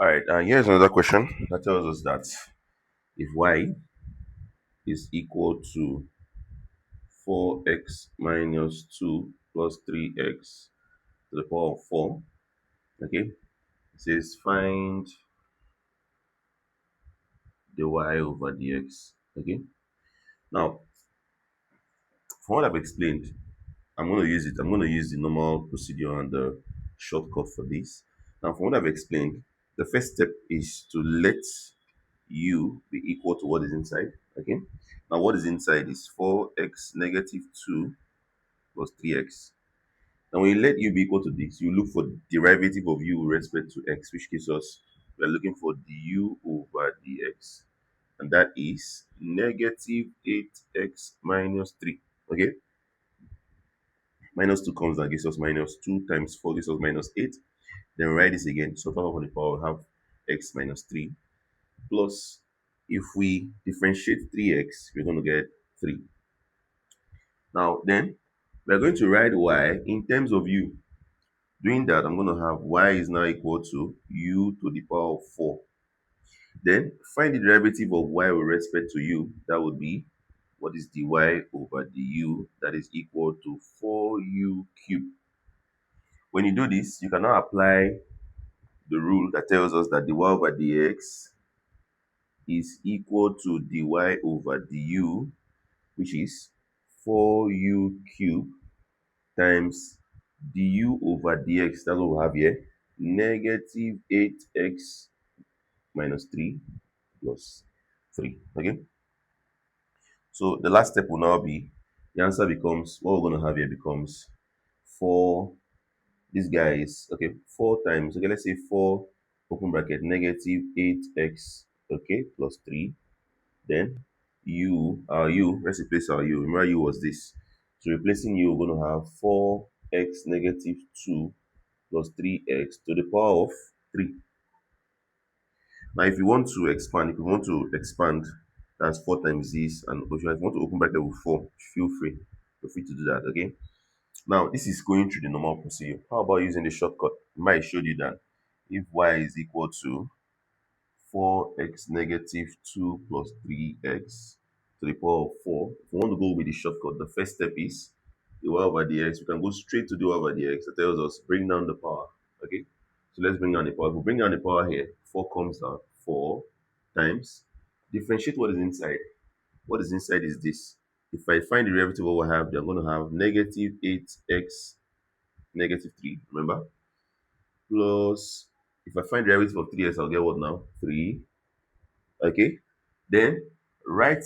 All right, here's another question that tells us that if y is equal to 4x minus 2 plus 3x to the power of 4, okay, it says find the y over dx. Okay, now from what I've explained, I'm going to use the normal procedure and the shortcut for this. Now, from what I've explained, the first step is to let u be equal to what is inside. Okay. Now, what is inside is 4x negative 2 plus 3x. Now, when you let u be equal to this, you look for derivative of u with respect to x, which gives us we are looking for du over dx, and that is negative 8x minus 3. Okay. Minus 2 comes down, gives us minus 2 times 4 gives us minus 8. Then write this again. So 5 upon the power we have x minus 3 plus, if we differentiate 3x, we're going to get 3. Now then, we're going to write y in terms of u. Doing that, I'm going to have y is now equal to u to the power of 4. Then find the derivative of y with respect to u. That would be, what is dy over du? That is equal to 4u cubed. When you do this, you can now apply the rule that tells us that dy over dx is equal to dy over du, which is 4u cubed times du over dx. That's what we have here. Negative 8x minus 3 plus 3. Okay. So the last step will now be, the answer becomes, what we're going to have here becomes 4. This guy is, okay, 4 times, okay, let's say 4 open bracket negative 8x, okay, plus 3. Then let's replace our u. Remember u was this. So replacing u, we're going to have 4x negative 2 plus 3x to the power of 3. Now, if you want to expand, that's 4 times this, and if you want to open bracket with 4, feel free. Feel free to do that, okay? Now, this is going through the normal procedure. How about using the shortcut? Remember, I showed you that if y is equal to 4x negative 2 plus 3x to the power of 4, if we want to go with the shortcut, the first step is the y over dx. We can go straight to the y over dx. That tells us bring down the power. Okay, so let's bring down the power. If we bring down the power here, 4 comes down. 4 times, differentiate what is inside. What is inside is this. If I find the derivative of what I have, then I'm going to have negative 8x negative 3, remember? Plus, if I find the derivative of 3x, I'll get what now? 3. Okay? Then, write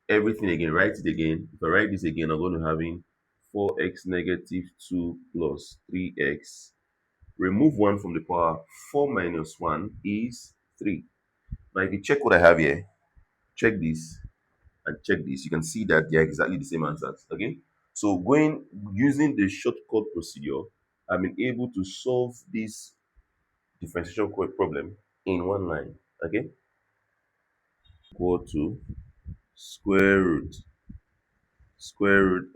everything again. Write it again. If I write this again, I'm going to having 4x negative 2 plus 3x. Remove 1 from the power. 4 minus 1 is 3. Now, if you check what I have here, check this and check this, you can see that they are exactly the same answers. Okay, so using the shortcut procedure, I've been able to solve this differentiation problem in one line. Okay, equal to square root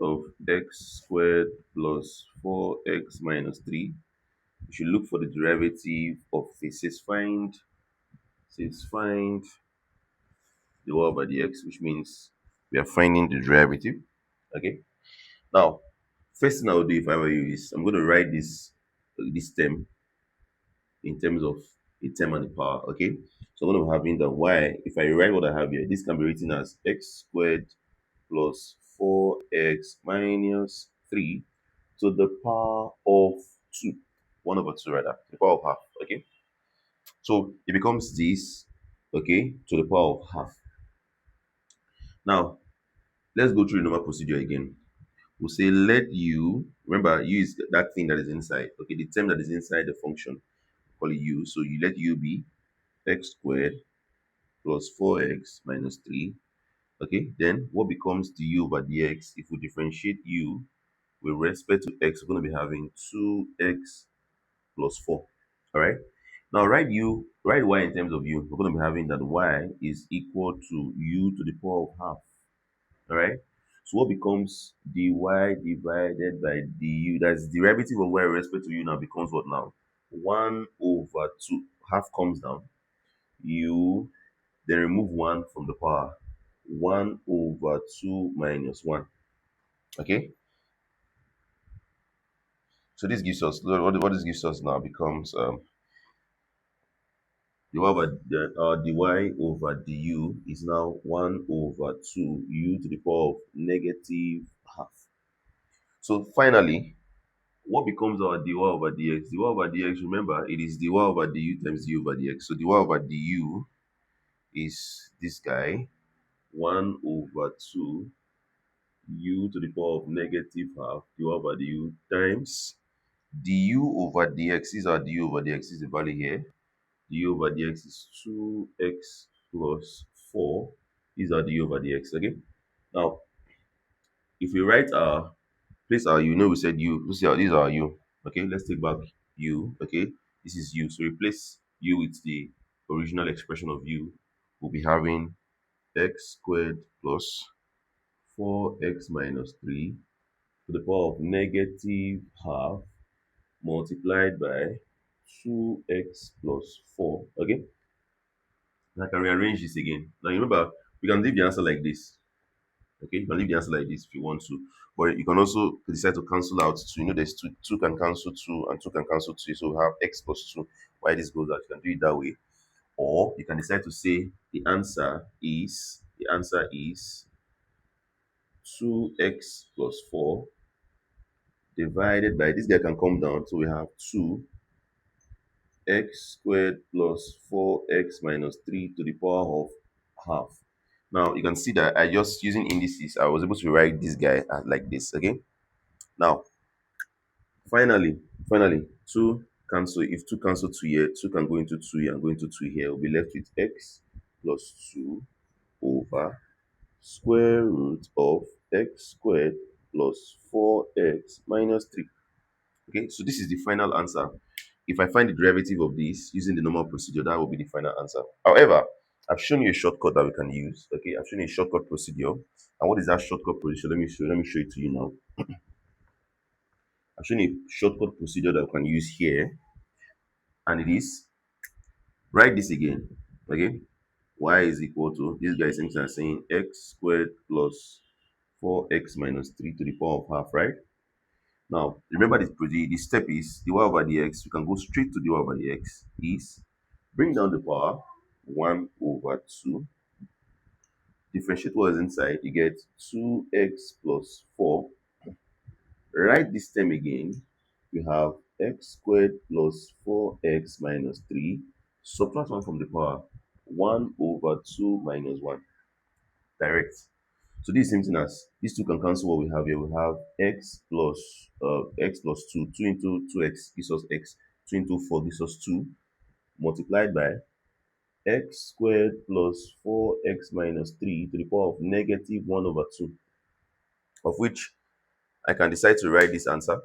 of x squared plus 4x minus 3. You should look for the derivative of this. Says find the y over dx, which means we are finding the derivative. Okay, now first thing I will do if I were you is I'm going to write this term in terms of a term and a power. Okay, so I'm going to have in the y. If I write what I have here, this can be written as x squared plus 4x minus 3 to the power of 2. 1 over 2 rather, the power of half. Okay, so it becomes this, okay, to the power of half. Now let's go through the normal procedure again. We'll say let u, remember u is that thing that is inside, okay, the term that is inside the function, call it u. So you let u be x squared plus 4x minus 3. Okay, then what becomes du over dx? If we differentiate u with respect to x, we're going to be having 2x plus 4. All right, now write y in terms of u. We're going to be having that y is equal to u to the power of half. All right, so what becomes dy divided by du? That's derivative of y with respect to u now becomes what now? 1 over 2, half comes down, u, then remove 1 from the power, 1 over 2 minus 1. Okay, so this gives us, what this gives us now becomes dy over dy over du is now 1 over 2 u to the power of negative half. So finally, what becomes our dy over dx? Dy over dx, remember, it is dy over du times du over dx. So dy over du is this guy, 1 over 2 u to the power of negative half dy over du times du over dx. Is our du over dx, is the value here. Du over dx is 2x plus 4. Is our du over dx. Okay. Now, if we write our place our u, we said u. This is our u. Okay, let's take back u. Okay, this is u. So replace u with the original expression of u. We'll be having x squared plus 4x minus 3 to the power of negative half multiplied by 2x plus 4. Okay, and I can rearrange this again. Now remember, we can leave the answer like this. Okay, you can leave the answer like this if you want to, but you can also decide to cancel out 2. There's 2 can cancel 2 and 2 can cancel 2, so we have x plus 2. Why this goes out, you can do it that way, or you can decide to say the answer is 2x plus 4 divided by, this guy can come down, so we have 2x squared plus 4x minus 3 to the power of half. Now you can see that I just using indices, I was able to write this guy like this. Okay, now finally 2 cancel. If 2 cancel 2 here, 2 can go into 2 here and go into 2 here. We'll be left with x plus 2 over square root of x squared plus 4x minus 3. Okay, so this is the final answer. If I find the derivative of this using the normal procedure, that will be the final answer. However, I've shown you a shortcut that we can use. Okay, I've shown you a shortcut procedure. And what is that shortcut procedure? Let me show it to you now. I've shown you a shortcut procedure that we can use here, and it is, write this again. Okay, y is equal to, this guy seems to saying x squared plus 4x minus 3 to the power of half, right? Now, remember the step is dy over dx. You can go straight to dy over dx. Is bring down the power 1 over 2. Differentiate what is inside. You get 2x plus 4. Write this term again. You have x squared plus 4x minus 3. Subtract 1 from the power. 1 over 2 minus 1. Direct. So this is the same thing as, these two can cancel what we have here. We have x plus 2. 2 into 2x gives us x. 2 into 4 gives us 2. Multiplied by x squared plus 4x minus 3 to the power of negative 1 over 2. Of which I can decide to write this answer.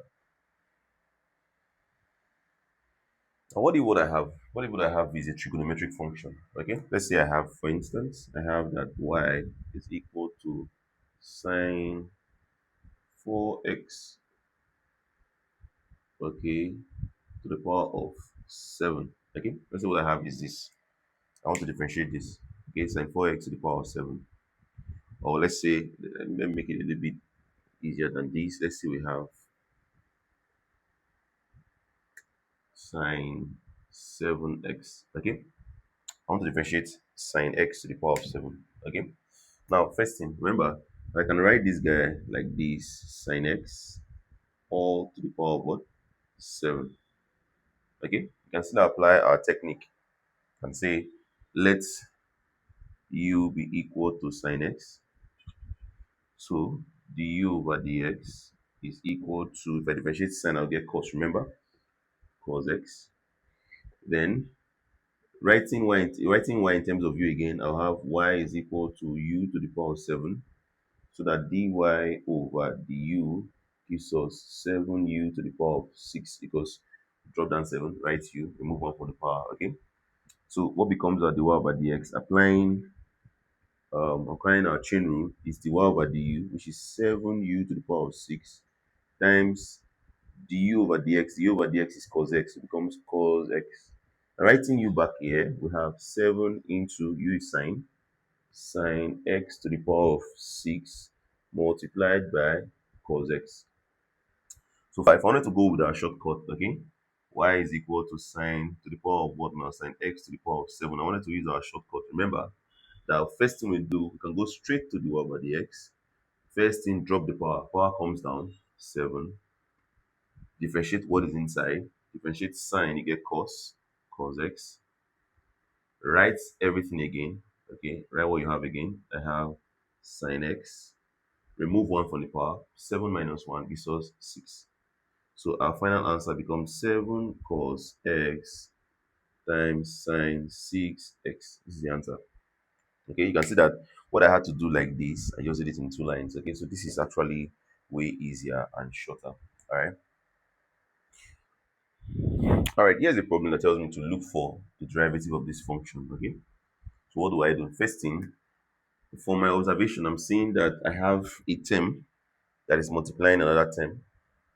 And what if what I have? What if what I have is a trigonometric function? Okay, let's say I have, for instance, I have that y is equal to sine 4x, okay, to the power of 7. Okay, let's say what I have is this. I want to differentiate this. Okay, sine 4x to the power of 7. Or let's say, let me make it a little bit easier than this. Let's say we have sine 7x. Okay, I want to differentiate sine x to the power of 7. Okay, now first thing, remember, I can write this guy like this, sine x all to the power of what? 7. Okay, you can still apply our technique and say, let u be equal to sine x. So du over dx is equal to, if I differentiate sine, I'll get cos, remember? Cos x. Then writing y in terms of u again, I'll have y is equal to u to the power of 7. So that dy over du gives us 7u to the power of 6, because drop down 7, write u, remove 1 from the power. Okay, so what becomes our dy over dx? Applying our chain rule is dy over du, which is 7u to the power of 6 times du over dx. Du over dx is cos x. It becomes cos x. Writing u back here, we have 7 into u is sine x to the power of 6 multiplied by cos x. So if I wanted to go with our shortcut, okay, y is equal to sine to the power of what now? Sine x to the power of 7. I wanted to use our shortcut. Remember that first thing we do, we can go straight to the over the x. First thing, drop the power. Power comes down, 7. Differentiate what is inside. Differentiate sine, you get cos x. Write everything again. Okay, write what you have again. I have sine x. Remove 1 from the power. 7 minus 1 gives us 6. So our final answer becomes 7 cos x times sine 6x. This is the answer. Okay, you can see that what I had to do like this, I just did it in 2 lines. Okay, so this is actually way easier and shorter. All right. All right, here's the problem that tells me to look for the derivative of this function. Okay, so what do I do? First thing, for my observation, I'm seeing that I have a term that is multiplying another term.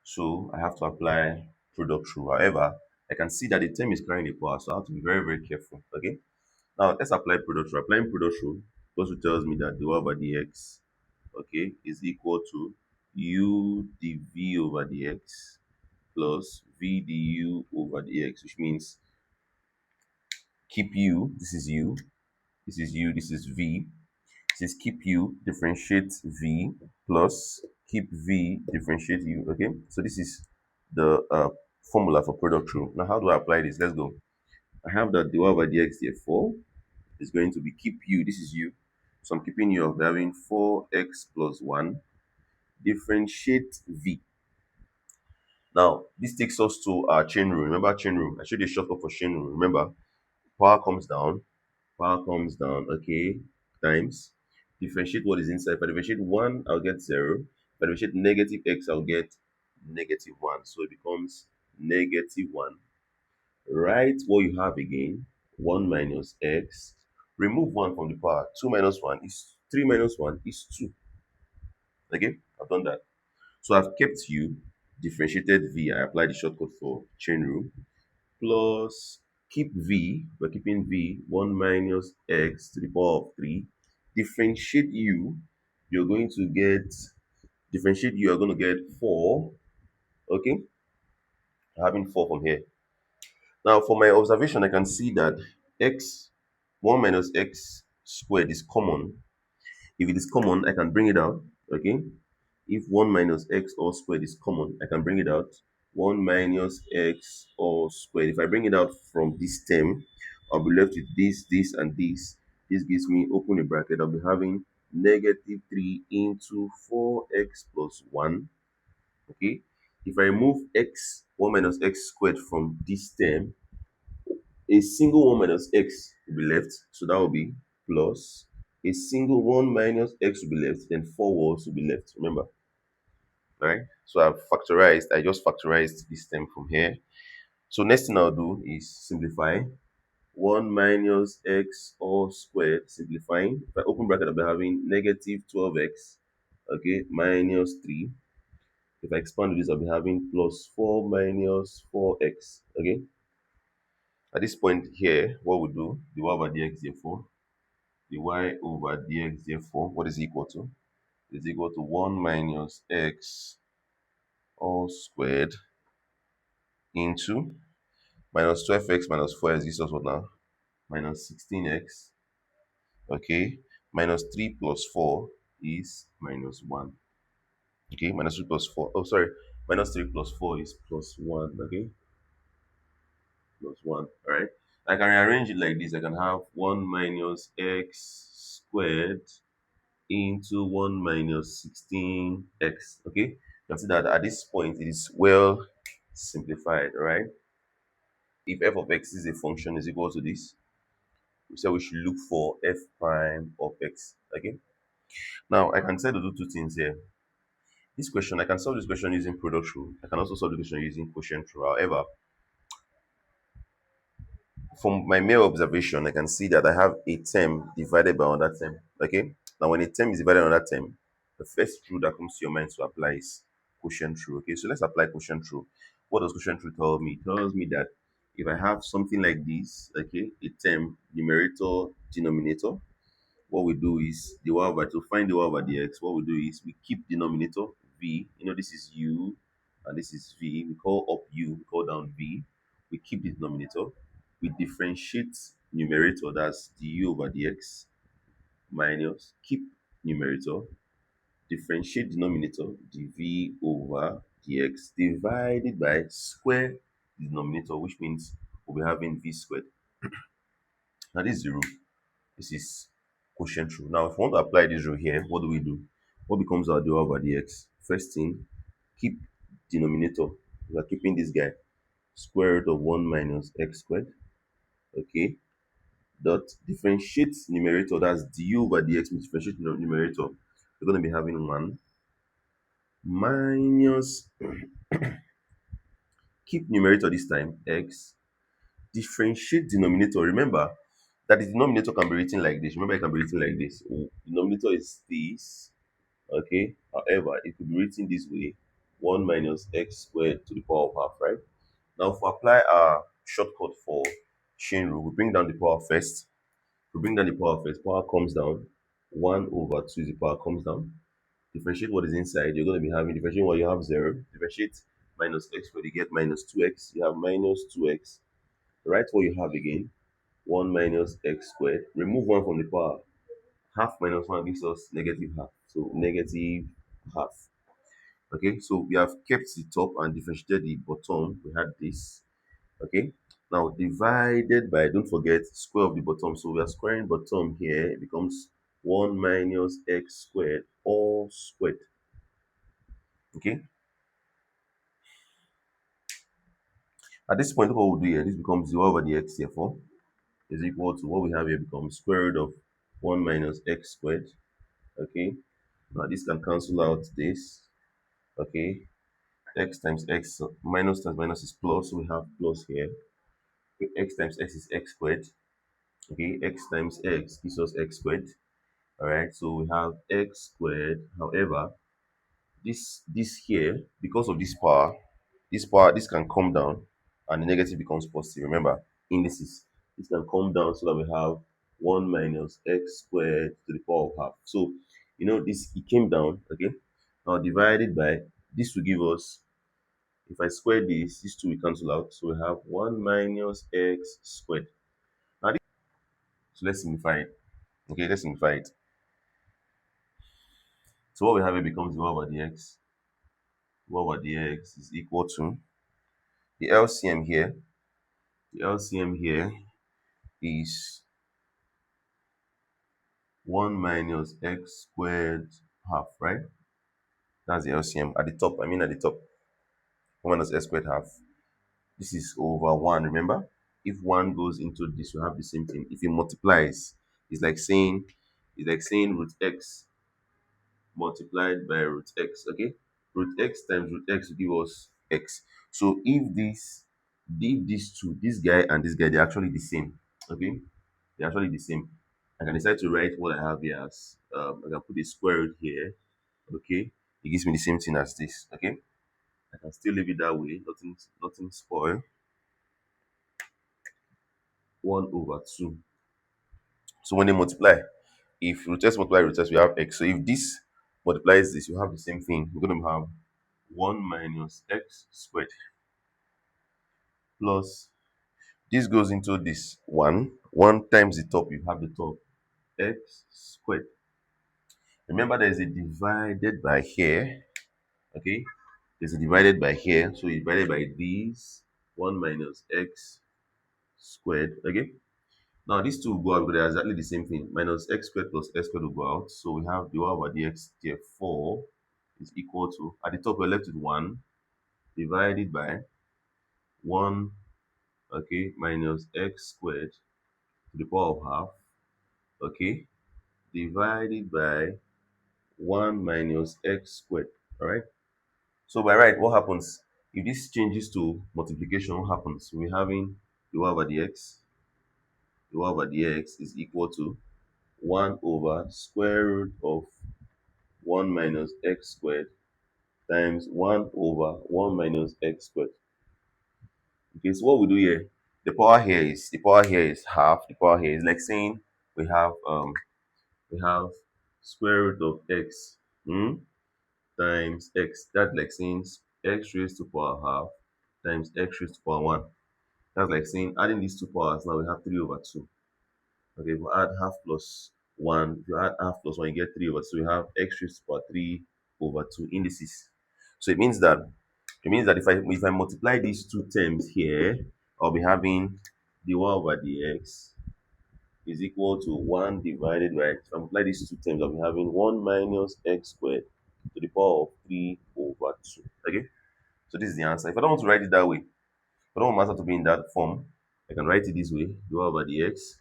So I have to apply product rule. However, I can see that the term is carrying a power, so I have to be very, very careful. Okay. Now let's apply product rule. Applying product rule also tells me that dy over dx, okay, is equal to u dv over dx plus v du over dx, which means keep u, this is u, this is u, this is v. This is keep u, differentiate v, plus keep v, differentiate u. Okay, so this is the formula for product rule. Now, how do I apply this? Let's go. I have that dy over dx, therefore, is going to be keep u, this is u. So I'm keeping u of having 4x plus 1, differentiate v. Now, this takes us to our chain rule. Remember chain rule? I showed you a shortcut for chain rule. Remember, power comes down, okay, times. Differentiate what is inside. If I differentiate 1, I'll get 0. If I differentiate negative x, I'll get negative 1. So it becomes negative 1. Write what you have again. 1 minus x. Remove 1 from the power. 2 minus 1 is 3 minus 1 is 2. Okay, I've done that. So I've kept u, differentiated v. I applied the shortcut for chain rule. Plus keep v, we're keeping v, 1 minus x to the power of 3. Differentiate u, you're going to get, differentiate u, you're going to get 4. Okay, having 4 from here. Now for my observation, I can see that x, 1 minus x squared is common. If it is common, I can bring it out. Okay, if 1 minus x all squared is common, I can bring it out. 1 minus x all squared. If I bring it out from this term, I'll be left with this, and this. This gives me, open a bracket, I'll be having negative 3 into 4x plus 1. Okay. If I remove x, 1 minus x squared from this term, a single 1 minus x will be left. So that will be plus a single 1 minus x will be left. Then 4 walls will be left. Remember? Right? So I just factorized this term from here. So next thing I'll do is simplify. 1 minus x all squared, simplifying. If I open bracket, I'll be having negative 12x, okay, minus 3. If I expand this, I'll be having plus 4 minus 4x, okay. At this point here, what we do, dy over dx, therefore, dy over dx, therefore, what is equal to? Is equal to 1 minus x all squared into minus 12x minus 4x gives us what now? Minus 16x. Okay. Minus 3 plus 4 is minus 1. Okay. Minus 3 plus 4. Oh, sorry. Minus 3 plus 4 is plus 1. Okay. Plus 1. All right. I can rearrange it like this. I can have 1 minus x squared into 1 minus 16x. Okay. You can see that at this point it is well simplified. All right. If f of x is a function is equal to this, we said we should look for f prime of x. Okay. Now I can try to do two things here. This question, I can solve this question using product rule. I can also solve the question using quotient rule. However, from my mere observation, I can see that I have a term divided by another term. Okay. Now when a term is divided by another term, the first rule that comes to your mind to apply is quotient rule. Okay, so let's apply quotient rule. What does quotient rule tell me? It tells me that if I have something like this, okay, a term, numerator, denominator, what we do is the y over to find the y over dx. What we do is we keep denominator v. You know, this is u and this is v. We call up u, we call down v. We keep the denominator. We differentiate numerator, that's du over dx, minus keep numerator, differentiate denominator dv over dx divided by square the denominator, which means we'll be having v squared. Now this is the rule. This is quotient rule. Now, if we want to apply this rule here, what do we do? What becomes our du over dx? First thing, keep denominator. We are keeping this guy. Square root of 1 minus x squared. Okay. Dot differentiate numerator. That's du over dx. We differentiate numerator. We're going to be having 1 minus, keep numerator this time, x. Differentiate denominator. Remember that the denominator can be written like this. Remember, it can be written like this. Denominator is this. Okay. However, it could be written this way: 1 minus x squared to the power of half, right? Now, if we apply our shortcut for chain rule, we bring down the power first. We bring down the power first. Power comes down. 1 over 2 is the power comes down. Differentiate what is inside. You're going to be having differentiate what you have 0. Differentiate minus x squared, you get minus 2x. You have minus 2x. Write what you have again. 1 minus x squared. Remove 1 from the power. Half minus 1 gives us negative half. So negative half. Okay, so we have kept the top and differentiated the bottom. We had this. Okay, now divided by, don't forget, square of the bottom. So we are squaring bottom here. It becomes 1 minus x squared all squared. Okay, at this point, what we'll do here, this becomes 0 over the x, therefore, is equal to what we have here becomes square root of 1 minus x squared. Okay, now this can cancel out this. Okay, x times x minus times minus is plus, so we have plus here. X times x is x squared. Okay, x times x gives us x squared. All right, so we have x squared. However, this here, because of this can come down and the negative becomes positive. Remember, indices, this can come down so that we have 1 minus x squared to the power of half. So you know this, it came down. Okay, now divided by, this will give us, if I square this, these two will cancel out. So we have 1 minus x squared. Now so let's simplify it. Okay, let's simplify it. So what we have here becomes 1 over dx. 1 over dx is equal to the LCM here. The LCM here is 1 minus x squared half, right? That's the LCM. At the top, I mean at the top, 1 minus x squared half. This is over 1, remember? If 1 goes into this, you have the same thing. If it multiplies, it's like saying root x multiplied by root x. Okay, root x times root x will give us x. So if these two, this guy and this guy, they're actually the same. Okay, they're actually the same. I can decide to write what I have here as, I can put a square root here. Okay, it gives me the same thing as this. Okay, I can still leave it that way. Nothing spoil. 1 over 2. So when they multiply, if root x multiply root x, we have x. So if this multiplies this, you have the same thing. We're going to have 1 minus x squared plus, this goes into this 1. 1 times the top, you have the top, x squared. Remember, there is a divided by here. Okay, there's a divided by here. So you divided by this 1 minus x squared. Okay, now these two will go out because they're exactly the same thing. Minus x squared plus x squared will go out. So we have the 1 over dx, therefore, is equal to, at the top, we're left with 1 divided by 1, okay, minus x squared to the power of half, okay, divided by 1 minus x squared. All right. So by right, what happens? If this changes to multiplication, what happens? We're having the 1 over dx. The 1 over dx is equal to 1 over square root of 1 minus x squared times 1 over 1 minus x squared. Okay, so what we do here, the power here is half, the power here is like saying we have square root of x times x. That's like saying x raised to power half times x raised to power 1. That's like saying adding these two powers, now we have 3 over 2. Okay, if we add half plus 1, if you add half plus 1, you get 3 over 2. You have x raised to power 3 over 2 indices. So it means that if I multiply these two terms here, I'll be having the 1 over the x is equal to 1 divided by, if I multiply these two terms, I'll be having 1 minus x squared to the power of 3 over 2. Okay? So this is the answer. If I don't want to write it that way, if I don't want my answer to be in that form, I can write it this way. The 1 over the x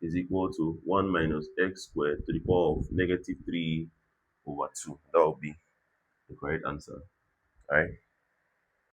is equal to 1 minus x squared to the power of negative 3 over 2. That will be the correct answer. Alright?